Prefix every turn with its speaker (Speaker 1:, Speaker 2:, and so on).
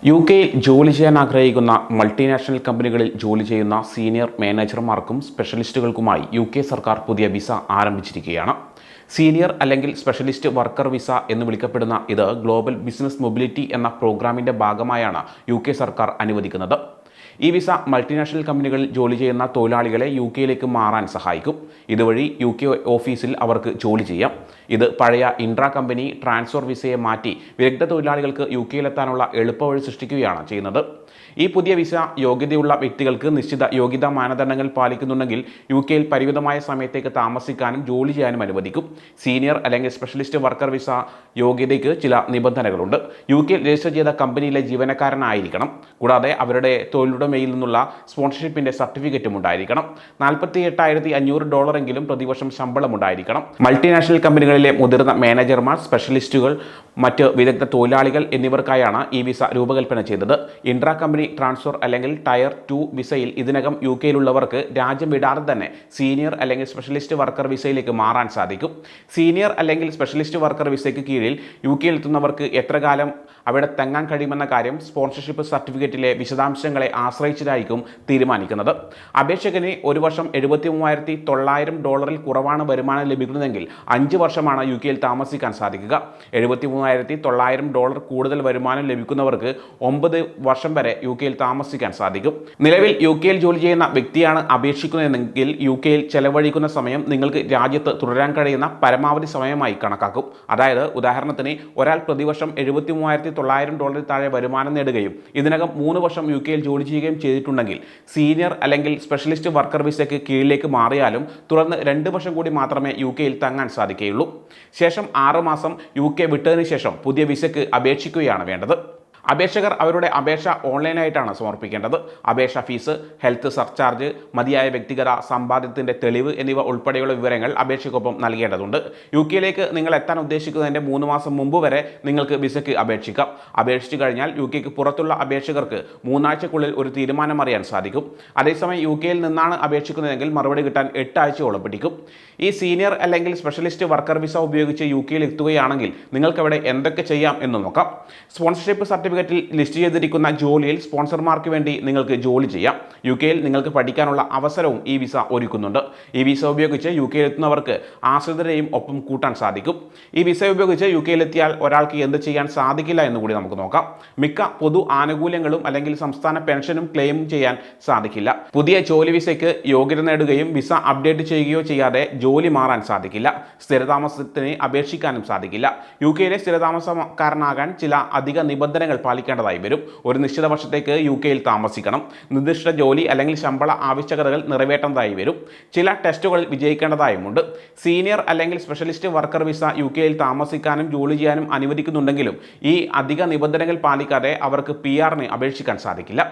Speaker 1: യുകെയിൽ ജോലി ചെയ്യാൻ ആഗ്രഹിക്കുന്ന മൾട്ടിനാഷണൽ കമ്പനികളിൽ ജോലി ചെയ്യുന്ന സീനിയർ മാനേജർമാർക്കും സ്പെഷ്യലിസ്റ്റുകൾക്കുമായി യുകെ സർക്കാർ പുതിയ വിസ ആരംഭിച്ചിരിക്കുകയാണ്. സീനിയർ അല്ലെങ്കിൽ സ്പെഷ്യലിസ്റ്റ് വർക്കർ വിസ എന്ന് വിളിക്കപ്പെടുന്ന ഇത് ഗ്ലോബൽ ബിസിനസ് മൊബിലിറ്റി എന്ന പ്രോഗ്രാമിൻ്റെ ഭാഗമായാണ് യുകെ സർക്കാർ അനുവദിക്കുന്നത്. ഈ വിസ മൾട്ടിനാഷണൽ കമ്പനികളിൽ ജോലി ചെയ്യുന്ന തൊഴിലാളികളെ യുകെയിലേക്ക് മാറാൻ സഹായിക്കും. ഇതുവഴി യുകെ ഓഫീസിൽ അവർക്ക് ജോലി ചെയ്യാം. ഇത് പഴയ ഇൻട്രാ കമ്പനി ട്രാൻസ്ഫർ വിസയെ മാറ്റി വിദഗ്ധ തൊഴിലാളികൾക്ക് യുകെയിലെത്താനുള്ള എളുപ്പവഴി സൃഷ്ടിക്കുകയാണ് ചെയ്യുന്നത്. ഈ പുതിയ വിസ യോഗ്യതയുള്ള വ്യക്തികൾക്ക് നിശ്ചിത യോഗ്യതാ മാനദണ്ഡങ്ങൾ പാലിക്കുന്നുണ്ടെങ്കിൽ യുകെയിൽ പരിമിതമായ സമയത്തേക്ക് താമസിക്കാനും ജോലി ചെയ്യാനും അനുവദിക്കും. സീനിയർ അല്ലെങ്കിൽ സ്പെഷ്യലിസ്റ്റ് വർക്കർ വിസ യോഗ്യതയ്ക്ക് ചില നിബന്ധനകളുണ്ട്. യുകെയിൽ രജിസ്റ്റർ ചെയ്ത കമ്പനിയിലെ ജീവനക്കാരനായിരിക്കണം. കൂടാതെ അവരുടെ തൊഴിലുടമയിൽ നിന്നുള്ള സ്പോൺസർഷിപ്പിന്റെ സർട്ടിഫിക്കറ്റും ഉണ്ടായിരിക്കണം. $48,500 എങ്കിലും പ്രതിവർഷം ശമ്പളം ഉണ്ടായിരിക്കണം. മൾട്ടിനാഷണൽ കമ്പനികളിലെ മുതിർന്ന മാനേജർമാർ, സ്പെഷ്യലിസ്റ്റുകൾ, മറ്റ് വിദഗ്ധ തൊഴിലാളികൾ എന്നിവർക്കായാണ് ഈ വിസ രൂപകൽപ്പന ചെയ്തത്. ഇൻട്രാ കമ്പനി ട്രാൻസ്ഫർ അല്ലെങ്കിൽ ടയർ 2 വിസയിൽ ഇതിനകം യുകെയിലുള്ളവർക്ക് രാജ്യം വിടാതെ തന്നെ സീനിയർ അല്ലെങ്കിൽ സ്പെഷ്യലിസ്റ്റ് വർക്കർ വിസയിലേക്ക് മാറാൻ സാധിക്കും. സീനിയർ അല്ലെങ്കിൽ സ്പെഷ്യലിസ്റ്റ് വർക്കർ വിസയ്ക്ക് കീഴിൽ യുകെയിൽ എത്തുന്നവർക്ക് എത്ര കാലം അവിടെ തങ്ങാൻ കഴിയുമെന്ന കാര്യം സ്പോൺസർഷിപ്പ് സർട്ടിഫിക്കറ്റിലെ വിശദാംശങ്ങളെ ആശ്രയിച്ചിട്ടായിരിക്കും തീരുമാനിക്കുന്നത്. അപേക്ഷകന് ഒരു വർഷം $73,900 കുറവാണ് വരുമാനം ലഭിക്കുന്നതെങ്കിൽ 5 വർഷമാണ് യുകെയിൽ താമസിക്കാൻ സാധിക്കുക. $73,900 കൂടുതൽ വരുമാനം ലഭിക്കുന്നവർക്ക് 9 വർഷം വരെ യുകെയിൽ താമസിക്കാൻ സാധിക്കും. നിലവിൽ യുകെയിൽ ജോലി ചെയ്യുന്ന വ്യക്തിയാണ് അപേക്ഷിക്കുന്നതെങ്കിൽ യുകെയിൽ ചെലവഴിക്കുന്ന സമയം നിങ്ങൾക്ക് രാജ്യത്ത് തുടരാൻ കഴിയുന്ന പരമാവധി സമയമായി കണക്കാക്കും. അതായത് ഉദാഹരണത്തിന് ഒരാൾ പ്രതിവർഷം $73,900 താഴെ വരുമാനം നേടുകയും ഇതിനകം 3 വർഷം യുകെയിൽ ജോലി ചെയ്യുകയും ചെയ്തിട്ടുണ്ടെങ്കിൽ സീനിയർ അല്ലെങ്കിൽ സ്പെഷ്യലിസ്റ്റ് വർക്കർ വിസയ്ക്ക് കീഴിലേക്ക് മാറിയാലും തുടർന്ന് 2 വർഷം കൂടി മാത്രമേ യുകെയിൽ തങ്ങാൻ സാധിക്കുകയുള്ളൂ. ശേഷം 6 മാസം യുകെ വിട്ടതിന് ശേഷം പുതിയ വിസയ്ക്ക് അപേക്ഷിക്കുകയാണ് വേണ്ടത്. അപേക്ഷകർ അവരുടെ അപേക്ഷ ഓൺലൈനായിട്ടാണ് സമർപ്പിക്കേണ്ടത്. അപേക്ഷ ഫീസ്, ഹെൽത്ത് സർചാർജ്, മതിയായ വ്യക്തിഗത സമ്പാദ്യത്തിൻ്റെ തെളിവ് എന്നിവ ഉൾപ്പെടെയുള്ള വിവരങ്ങൾ അപേക്ഷയ്ക്കൊപ്പം നൽകേണ്ടതുണ്ട്. യുകെയിലേക്ക് നിങ്ങൾ എത്താൻ ഉദ്ദേശിക്കുന്നതിൻ്റെ 3 മാസം മുമ്പ് വരെ നിങ്ങൾക്ക് വിസയ്ക്ക് അപേക്ഷിക്കാം. അപേക്ഷിച്ചു കഴിഞ്ഞാൽ യുകെക്ക് പുറത്തുള്ള അപേക്ഷകർക്ക് 3 ആഴ്ചക്കുള്ളിൽ ഒരു തീരുമാനം അറിയാൻ സാധിക്കും. അതേസമയം യുകെയിൽ നിന്നാണ് അപേക്ഷിക്കുന്നതെങ്കിൽ മറുപടി കിട്ടാൻ 8 ആഴ്ചയോളം പിടിക്കും. ഈ സീനിയർ അല്ലെങ്കിൽ സ്പെഷ്യലിസ്റ്റ് വർക്കർ വിസ ഉപയോഗിച്ച് യുകെയിൽ എത്തുകയാണെങ്കിൽ നിങ്ങൾക്കവിടെ എന്തൊക്കെ ചെയ്യാം എന്ന് നോക്കാം. സ്പോൺസർഷിപ്പ് സർട്ടിഫിക്കറ്റിൽ ലിസ്റ്റ് ചെയ്തിരിക്കുന്ന ജോലിയിൽ സ്പോൺസർമാർക്ക് വേണ്ടി നിങ്ങൾക്ക് ജോലി ചെയ്യാം. യുകെയിൽ നിങ്ങൾക്ക് പഠിക്കാനുള്ള അവസരവും ഈ വിസ ഒരുക്കുന്നുണ്ട്. ഈ വിസ ഉപയോഗിച്ച് യുകെയിൽ എത്തുന്നവർക്ക് ആശ്രിതരെയും ഒപ്പം കൂട്ടാൻ സാധിക്കും. ഈ വിസ ഉപയോഗിച്ച് യുകെയിലെത്തിയാൽ ഒരാൾക്ക് എന്ത് ചെയ്യാൻ സാധിക്കില്ല എന്ന് കൂടി നമുക്ക് നോക്കാം. മിക്ക പൊതു ആനുകൂല്യങ്ങളും അല്ലെങ്കിൽ സംസ്ഥാന പെൻഷനും ക്ലെയിം ചെയ്യാൻ സാധിക്കില്ല. പുതിയ ജോലി വിസയ്ക്ക് യോഗ്യത നേടുകയും വിസ അപ്ഡേറ്റ് ചെയ്യുകയോ ചെയ്യാതെ ജോലി മാറാൻ സാധിക്കില്ല. സ്ഥിരതാമസത്തിന് അപേക്ഷിക്കാനും സാധിക്കില്ല. യുകെയിലെ സ്ഥിരതാമസക്കാരനാകാൻ ചില അധിക നിബന്ധനകൾ പാലിക്കേണ്ടതായി വരും. ഒരു നിശ്ചിത വർഷത്തേക്ക് യുകെയിൽ താമസിക്കണം. നിർദ്ദിഷ്ട ജോലി അല്ലെങ്കിൽ ശമ്പള ആവശ്യകതകൾ നിറവേറ്റേണ്ടതായി വരും. ചില ടെസ്റ്റുകൾ വിജയിക്കേണ്ടതായുമുണ്ട്. സീനിയർ അല്ലെങ്കിൽ സ്പെഷ്യലിസ്റ്റ് വർക്കർ വിസ യുകെയിൽ താമസിക്കാനും ജോലി ചെയ്യാനും അനുവദിക്കുന്നുണ്ടെങ്കിലും ഈ അധിക നിബന്ധനകൾ പാലിക്കാതെ അവർക്ക് PR-ന് അപേക്ഷിക്കാൻ സാധിക്കില്ല.